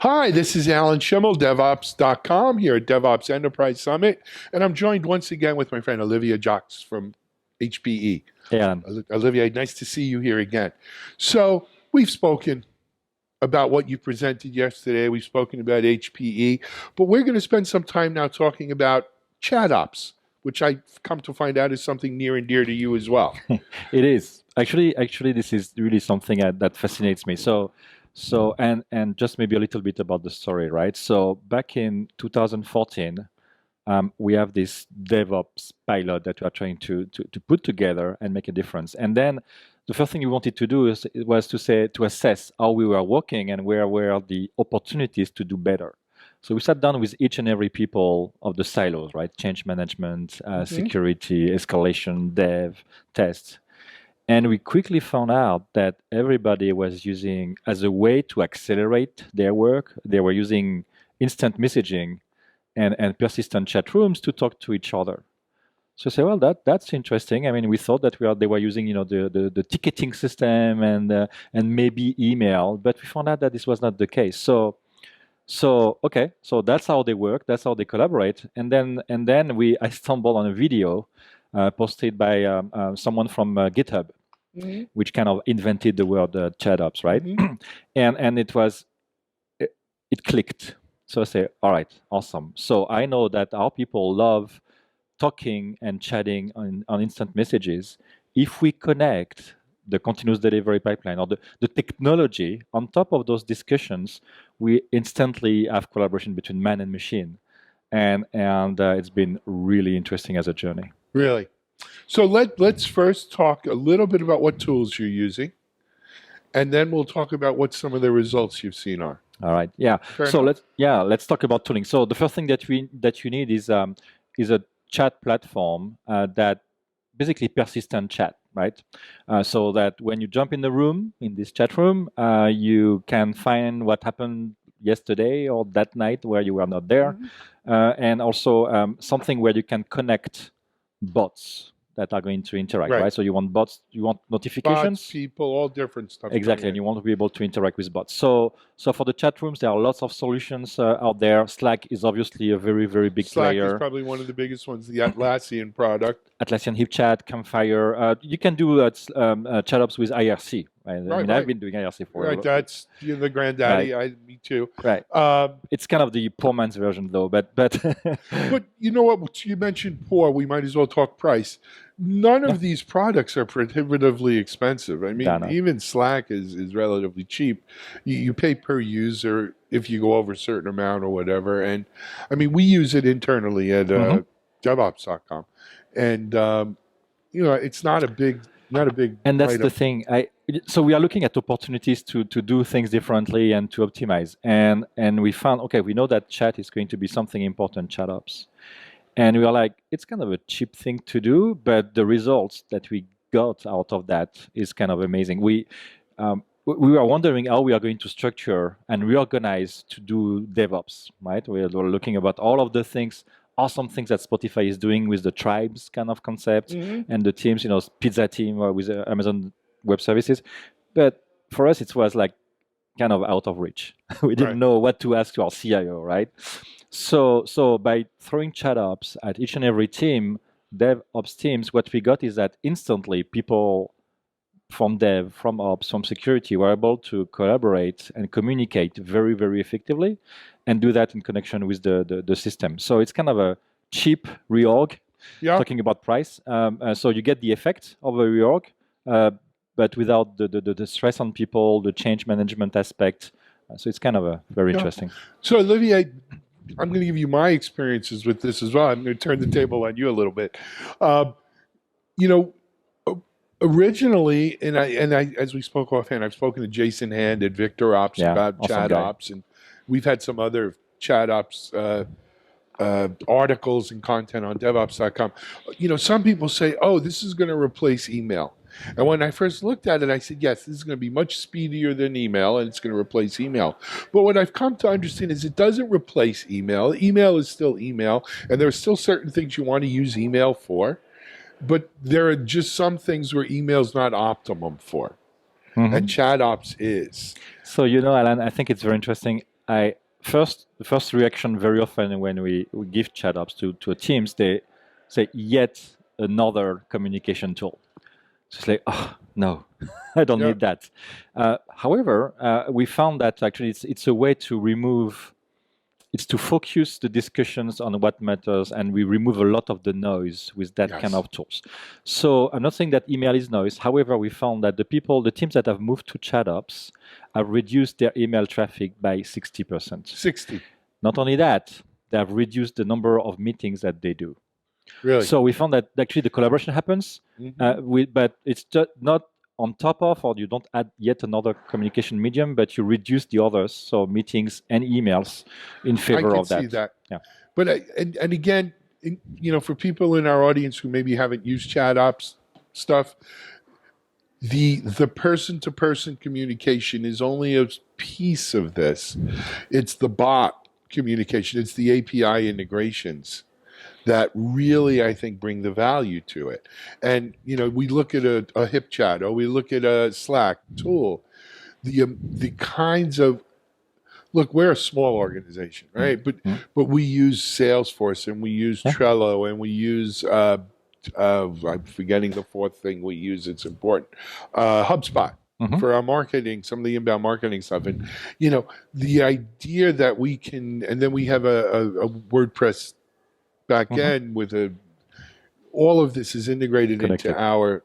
Hi, this is Alan Schimmel, DevOps.com here at DevOps Enterprise Summit, and I'm joined once again with my friend Oliver Jacques from HPE. Hey, Alan. Olivier, nice to see you here again. So we've spoken about what you presented yesterday. We've spoken about HPE, but we're going to spend some time now talking about ChatOps, which I've come to find out is something near and dear to you as well. It is actually this is really something that fascinates me. And just maybe a little bit about the story, right? So back in 2014, we have this DevOps pilot that we are trying to put together and make a difference. And then the first thing we wanted to do was to assess how we were working and where were the opportunities to do better. So we sat down with each and every people of the silos, right? Change management, security, escalation, dev, test. And we quickly found out that everybody was using, as a way to accelerate their work, they were using instant messaging and persistent chat rooms to talk to each other. So I say, well, that's interesting. I mean, we thought that they were using, the ticketing system and maybe email, but we found out that this was not the case. So okay, so that's how they work, that's how they collaborate, and then I stumbled on a video posted by someone from GitHub, which kind of invented the word ChatOps, right? and it clicked. So I say, all right, awesome. So I know that our people love talking and chatting on instant messages. If we connect the continuous delivery pipeline or the technology on top of those discussions, we instantly have collaboration between man and machine. And it's been really interesting as a journey. Really? So let's first talk a little bit about what tools you're using, and then we'll talk about what some of the results you've seen are. All right. Yeah. Fair so enough. let's talk about tooling. So the first thing that you need is a chat platform that basically persistent chat, right? So that when you jump in the room, in this chat room, you can find what happened yesterday or that night where you were not there, and also something where you can connect bots that are going to interact, right? So you want bots, you want notifications. Bots, people, all different stuff. Exactly, and you want to be able to interact with bots. So for the chat rooms, there are lots of solutions out there. Slack is obviously a very, very big player. Slack is probably one of the biggest ones, the Atlassian product. Atlassian HipChat, Campfire. You can do ChatOps with IRC. Right? I mean, I've been doing IRC for Right, that's the granddaddy. Me too. Right. It's kind of the poor man's version, though. But but you know what? You mentioned poor. We might as well talk price. None of these products are prohibitively expensive. I mean, even Slack is relatively cheap. You pay per user if you go over a certain amount or whatever. And I mean, we use it internally at DevOps.com, and it's not a big. And that's item. the thing. So we are looking at opportunities to do things differently and to optimize. And we found, okay, we know that chat is going to be something important, ChatOps. And we are like, it's kind of a cheap thing to do, but the results that we got out of that is kind of amazing. We were wondering how we are going to structure and reorganize to do DevOps, right? We are looking about all of the things, awesome things that Spotify is doing with the tribes kind of concept and the teams, pizza team with Amazon Web Services. But for us, it was like kind of out of reach. We didn't know what to ask to our CIO, right? So by throwing ChatOps at each and every team, DevOps teams, what we got is that instantly people from dev, from ops, from security were able to collaborate and communicate very, very effectively and do that in connection with the system. So it's kind of a cheap reorg, talking about price. So you get the effect of a reorg, but without the stress on people, the change management aspect. So it's kind of very interesting. So Olivier, I'm going to give you my experiences with this as well. I'm going to turn the table on you a little bit. Originally, and I, as we spoke offhand, I've spoken to Jason Hand at VictorOps about awesome ChatOps, and we've had some other ChatOps articles and content on DevOps.com. Some people say, "Oh, this is going to replace email." And when I first looked at it, I said, yes, this is going to be much speedier than email, and it's going to replace email. But what I've come to understand is it doesn't replace email. Email is still email, and there are still certain things you want to use email for. But there are just some things where email's not optimum for. And ChatOps is. So, Alan, I think it's very interesting. the first reaction very often when we give ChatOps to a teams, they say yet another communication tool. So it's like, oh no, I don't Yeah. need that. However, we found that actually it's a way to remove, it's to focus the discussions on what matters, and we remove a lot of the noise with that kind of tools. So I'm not saying that email is noise. However, we found that the teams that have moved to ChatOps have reduced their email traffic by 60%. 60. Not only that, they have reduced the number of meetings that they do. Really? So we found that actually the collaboration happens, but it's just not on top of, or you don't add yet another communication medium, but you reduce the others, so meetings and emails, in favor of that. I can see that. Yeah. But and again, for people in our audience who maybe haven't used ChatOps stuff, the person-to-person communication is only a piece of this. It's the bot communication. It's the API integrations that really, I think, bring the value to it. And, we look at a HipChat, or we look at a Slack tool, the kinds of, look, we're a small organization, right? But we use Salesforce, and we use Trello, and we use, I'm forgetting the fourth thing we use, it's important, HubSpot. For our marketing, some of the inbound marketing stuff. And, the idea that we can, and then we have a WordPress back end with all of this is integrated into our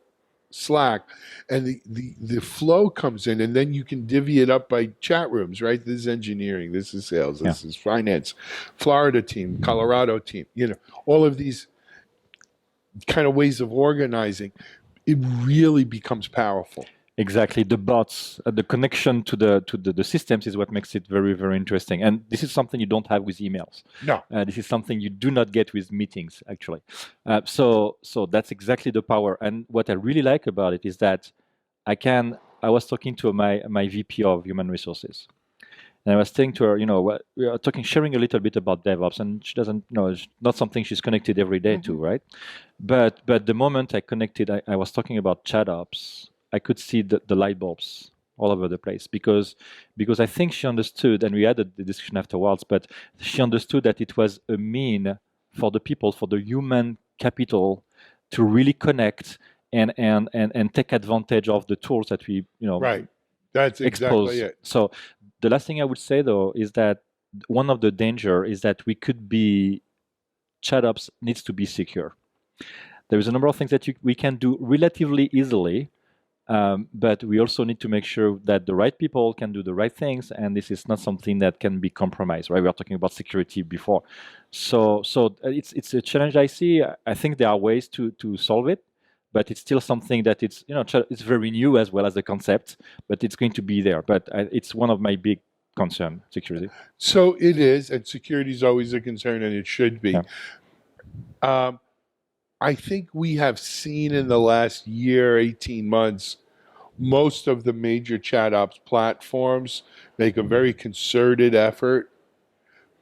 Slack, and the flow comes in, and then you can divvy it up by chat rooms, right? This is engineering, this is sales, this is finance, Florida team, Colorado team, all of these kind of ways of organizing. It really becomes powerful. Exactly. The bots, the connection to the systems is what makes it very, very interesting. And this is something you don't have with emails. No. This is something you do not get with meetings, actually. So that's exactly the power. And what I really like about it is that I was talking to my VP of Human Resources. And I was saying to her, we are sharing a little bit about DevOps, and she doesn't, it's not something she's connected every day to, right? But the moment I connected, I was talking about ChatOps. I could see the light bulbs all over the place because I think she understood, and we had the discussion afterwards, but she understood that it was a mean for the people, for the human capital, to really connect and take advantage of the tools that we, right. That's expose. Exactly it. So the last thing I would say, though, is that one of the danger is that ChatOps needs to be secure. There is a number of things that we can do relatively easily, but we also need to make sure that the right people can do the right things, and this is not something that can be compromised, right? We are talking about security before. So it's a challenge I see. I think there are ways to solve it, but it's still something that it's very new as well as the concept, but it's going to be there. But it's one of my big concern, security. So it is, and security is always a concern, and it should be. Yeah. I think we have seen in the last year, 18 months, most of the major ChatOps platforms make a very concerted effort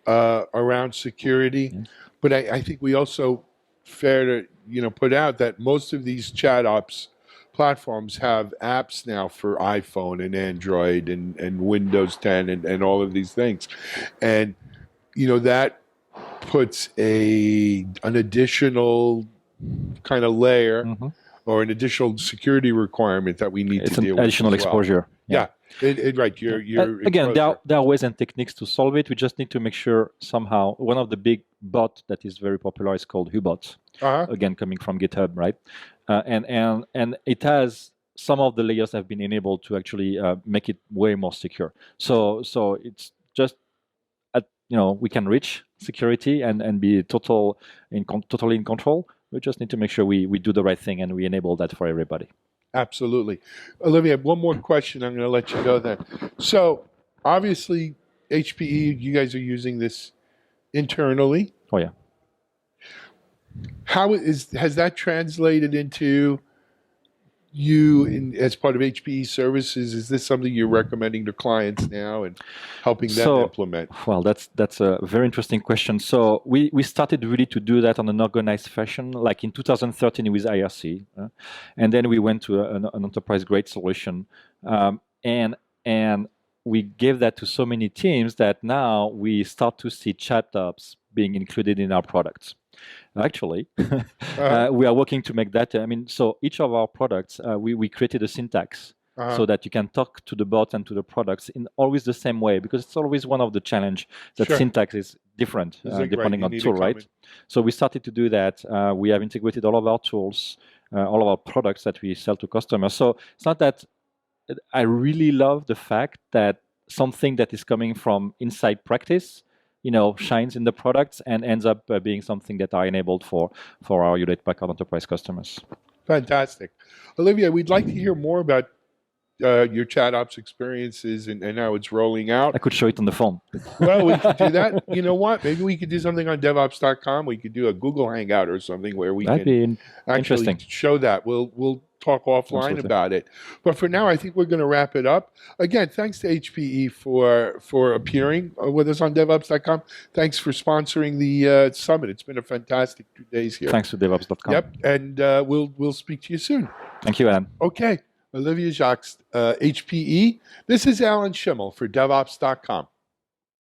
around security. But I think we also fair to put out that most of these ChatOps platforms have apps now for iPhone and Android and Windows 10 and all of these things. And that puts an additional kind of layer or an additional security requirement that we need to deal with. It's an additional exposure. Yeah. Right. You're again, there are ways and techniques to solve it. We just need to make sure somehow. One of the big bot that is very popular is called Hubot. Again, coming from GitHub, right? And it has some of the layers have been enabled to actually make it way more secure. So it's just we can reach security and be totally in control. We just need to make sure we do the right thing and we enable that for everybody. Absolutely. Olivier, one more question. I'm going to let you go then. So obviously, HPE, you guys are using this internally. Oh, yeah. Has that translated into you as part of HPE services? Is this something you're recommending to clients now and helping them implement? Well, that's a very interesting question. So we started really to do that on an organized fashion, like in 2013 with IRC, and then we went to an enterprise grade solution, and we gave that to so many teams that now we start to see ChatOps being included in our products. Actually, we are working to make that. I mean, so each of our products, we created a syntax so that you can talk to the bot and to the products in always the same way, because it's always one of the challenge that syntax is different depending on tool, right? So we started to do that. We have integrated all of our tools, all of our products that we sell to customers. So it's not that I really love the fact that something that is coming from inside practice, shines in the products and ends up being something that are enabled for our Hewlett-Packard Enterprise customers. Fantastic. Olivier, we'd like to hear more about your ChatOps experiences and how it's rolling out. I could show it on the phone. Well, we could do that. You know what? Maybe we could do something on DevOps.com. We could do a Google Hangout or something where we can actually show that. We'll talk offline about it. But for now, I think we're going to wrap it up. Again, thanks to HPE for appearing with us on DevOps.com. Thanks for sponsoring the summit. It's been a fantastic 2 days here. Thanks to DevOps.com. Yep, and we'll speak to you soon. Thank you, Alan. Okay. Olivier Jacques, HPE. This is Alan Schimmel for DevOps.com.